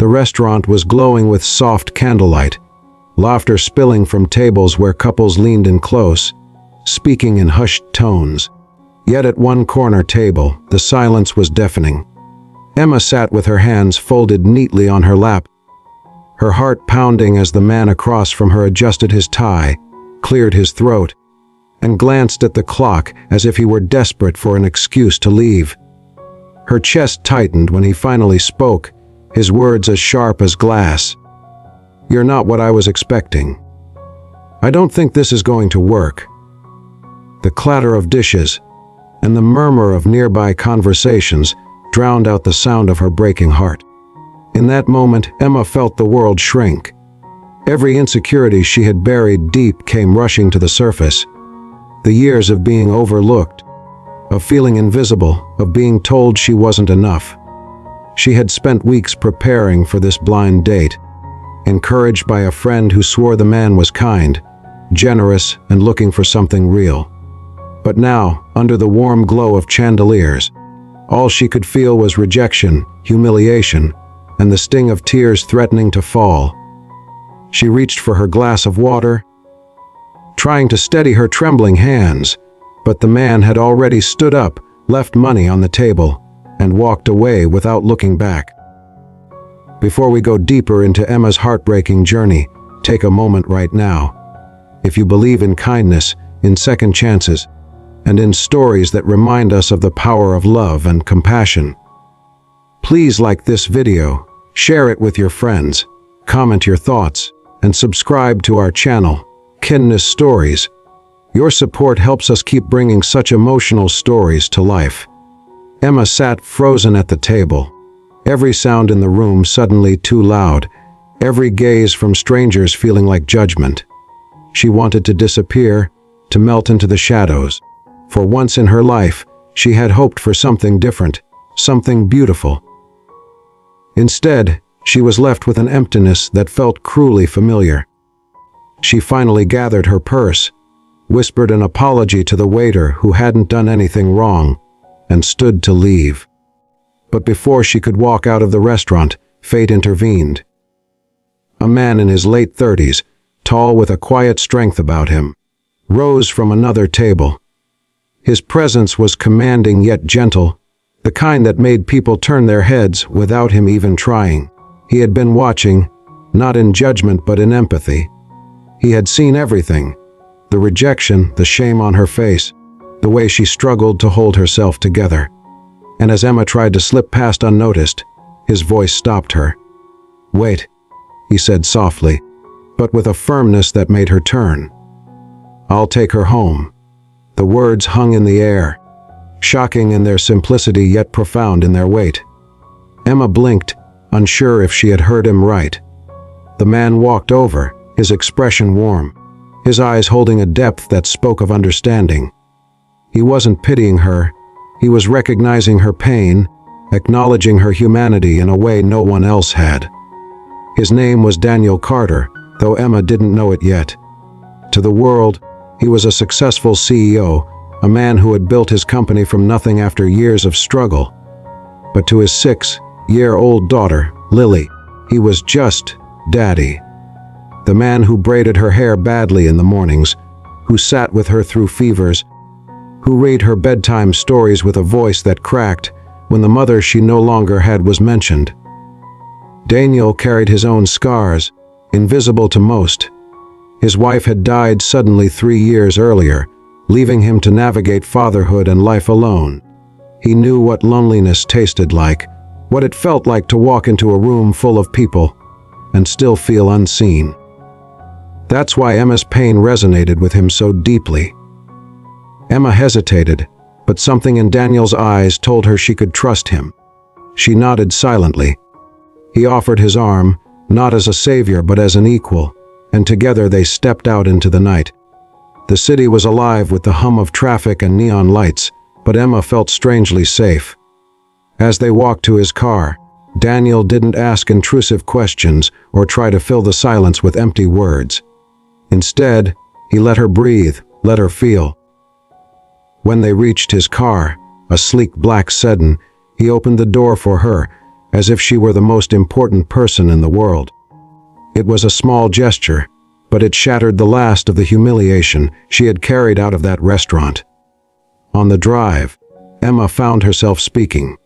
The restaurant was glowing with soft candlelight, laughter spilling from tables where couples leaned in close, speaking in hushed tones. Yet at one corner table, the silence was deafening. Emma sat with her hands folded neatly on her lap, her heart pounding as the man across from her adjusted his tie, cleared his throat, and glanced at the clock as if he were desperate for an excuse to leave. Her chest tightened when he finally spoke, his words as sharp as glass. "You're not what I was expecting. I don't think this is going to work." The clatter of dishes and the murmur of nearby conversations drowned out the sound of her breaking heart. In that moment, Emma felt the world shrink. Every insecurity she had buried deep came rushing to the surface. The years of being overlooked, of feeling invisible, of being told she wasn't enough. She had spent weeks preparing for this blind date, encouraged by a friend who swore the man was kind, generous, and looking for something real. But now, under the warm glow of chandeliers, all she could feel was rejection, humiliation, and the sting of tears threatening to fall. She reached for her glass of water, trying to steady her trembling hands, but the man had already stood up, left money on the table, and walked away without looking back. Before we go deeper into Emma's heartbreaking journey, take a moment right now. If you believe in kindness, in second chances, and in stories that remind us of the power of love and compassion, please like this video, share it with your friends, comment your thoughts, and subscribe to our channel, Kindness Stories. Your support helps us keep bringing such emotional stories to life. Emma sat frozen at the table, every sound in the room suddenly too loud, every gaze from strangers feeling like judgment. She wanted to disappear, to melt into the shadows. For once in her life, she had hoped for something different, something beautiful. Instead, she was left with an emptiness that felt cruelly familiar. She finally gathered her purse, whispered an apology to the waiter who hadn't done anything wrong, and stood to leave. But before she could walk out of the restaurant, fate intervened. A man in his late 30s, tall with a quiet strength about him, rose from another table. His presence was commanding yet gentle, the kind that made people turn their heads without him even trying. He had been watching, not in judgment but in empathy. He had seen everything, the rejection, the shame on her face, the way she struggled to hold herself together. And as Emma tried to slip past unnoticed, his voice stopped her. "Wait," he said softly, but with a firmness that made her turn. "I'll take her home." The words hung in the air, shocking in their simplicity yet profound in their weight. Emma blinked, unsure if she had heard him right. The man walked over, his expression warm, his eyes holding a depth that spoke of understanding. He wasn't pitying her, he was recognizing her pain, acknowledging her humanity in a way no one else had. His name was Daniel Carter, though Emma didn't know it yet. To the world, he was a successful CEO, a man who had built his company from nothing after years of struggle. But to his 6-year-old daughter, Lily, he was just Daddy. The man who braided her hair badly in the mornings, who sat with her through fevers, who read her bedtime stories with a voice that cracked when the mother she no longer had was mentioned. Daniel carried his own scars, invisible to most. His wife had died suddenly 3 years earlier, leaving him to navigate fatherhood and life alone. He knew what loneliness tasted like, what it felt like to walk into a room full of people and still feel unseen. That's why Emma's pain resonated with him so deeply. Emma hesitated, but something in Daniel's eyes told her she could trust him. She nodded silently. He offered his arm, not as a savior but as an equal, and together they stepped out into the night. The city was alive with the hum of traffic and neon lights, but Emma felt strangely safe. As they walked to his car, Daniel didn't ask intrusive questions or try to fill the silence with empty words. Instead, he let her breathe, let her feel. When they reached his car, a sleek black sedan, he opened the door for her, as if she were the most important person in the world. It was a small gesture, but it shattered the last of the humiliation she had carried out of that restaurant. On the drive, Emma found herself speaking.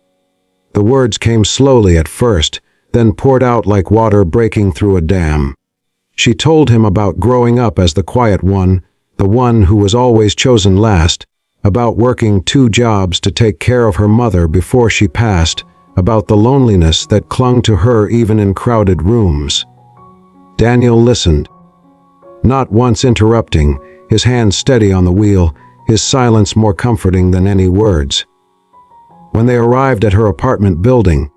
The words came slowly at first, then poured out like water breaking through a dam. She told him about growing up as the quiet one, the one who was always chosen last, about working 2 jobs to take care of her mother before she passed, about the loneliness that clung to her even in crowded rooms. Daniel listened, not once interrupting, his hand steady on the wheel, his silence more comforting than any words. When they arrived at her apartment building,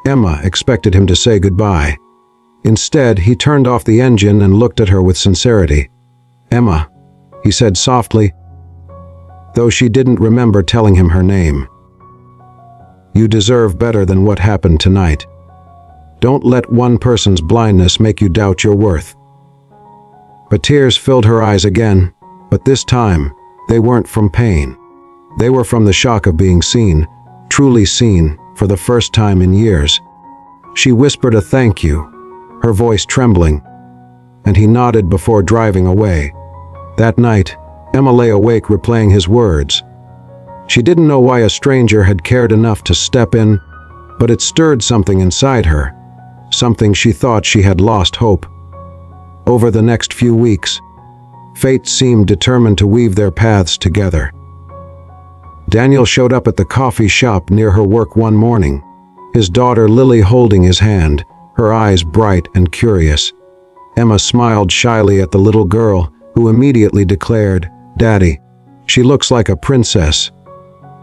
Emma expected him to say goodbye. Instead, he turned off the engine and looked at her with sincerity. "Emma," he said softly, though she didn't remember telling him her name. "You deserve better than what happened tonight. Don't let one person's blindness make you doubt your worth." But tears filled her eyes again, but this time, they weren't from pain. They were from the shock of being seen, truly seen, for the first time in years. She whispered a thank you, her voice trembling, and he nodded before driving away. That night, Emma lay awake replaying his words. She didn't know why a stranger had cared enough to step in, but it stirred something inside her, something she thought she had lost hope. Over the next few weeks, fate seemed determined to weave their paths together. Daniel showed up at the coffee shop near her work one morning, his daughter Lily holding his hand, her eyes bright and curious. Emma smiled shyly at the little girl, who immediately declared, "Daddy, she looks like a princess."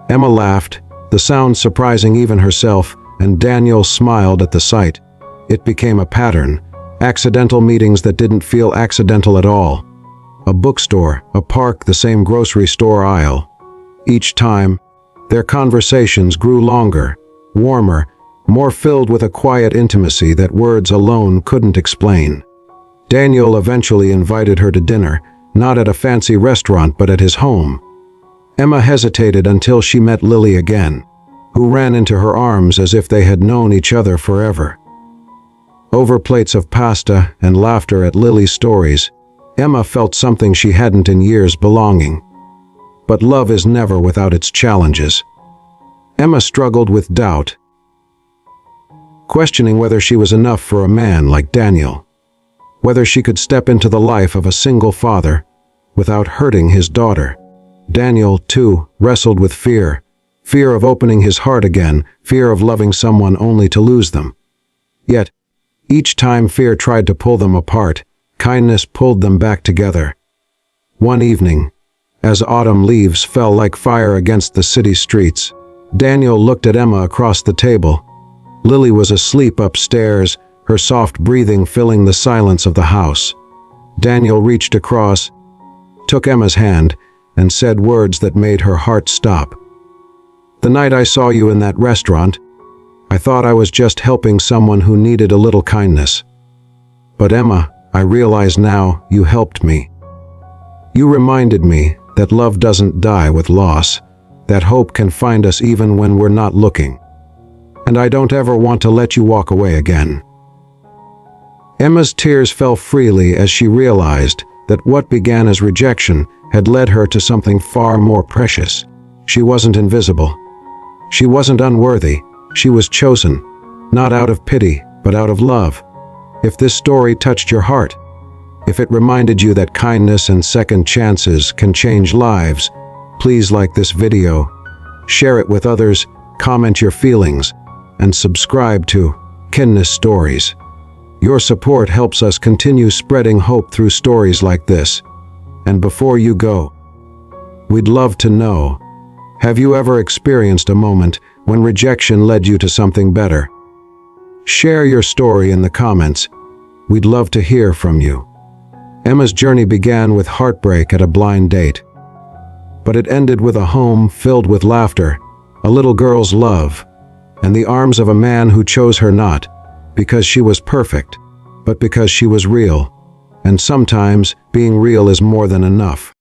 Emma laughed, the sound surprising even herself, and Daniel smiled at the sight. It became a pattern, accidental meetings that didn't feel accidental at all. A bookstore, a park, the same grocery store aisle. Each time, their conversations grew longer, warmer, more filled with a quiet intimacy that words alone couldn't explain. Daniel eventually invited her to dinner, not at a fancy restaurant but at his home. Emma hesitated until she met Lily again, who ran into her arms as if they had known each other forever. Over plates of pasta and laughter at Lily's stories, Emma felt something she hadn't in years: belonging. But love is never without its challenges. Emma struggled with doubt, questioning whether she was enough for a man like Daniel, whether she could step into the life of a single father without hurting his daughter. Daniel, too, wrestled with fear of opening his heart again, fear of loving someone only to lose them. Yet, each time fear tried to pull them apart, kindness pulled them back together. One evening, as autumn leaves fell like fire against the city streets, Daniel looked at Emma across the table. Lily was asleep upstairs, her soft breathing filling the silence of the house. Daniel reached across, took Emma's hand, and said words that made her heart stop. "The night I saw you in that restaurant, I thought I was just helping someone who needed a little kindness. But Emma, I realize now you helped me. You reminded me that love doesn't die with loss, that hope can find us even when we're not looking. And I don't ever want to let you walk away again." Emma's tears fell freely as she realized that what began as rejection had led her to something far more precious. She wasn't invisible. She wasn't unworthy. She was chosen, not out of pity, but out of love. If this story touched your heart, if it reminded you that kindness and second chances can change lives, please like this video, share it with others, comment your feelings, and subscribe to Kindness Stories. Your support helps us continue spreading hope through stories like this. And before you go, we'd love to know, have you ever experienced a moment when rejection led you to something better? Share your story in the comments. We'd love to hear from you. Emma's journey began with heartbreak at a blind date, but it ended with a home filled with laughter, a little girl's love, and the arms of a man who chose her not because she was perfect, but because she was real. And sometimes being real is more than enough.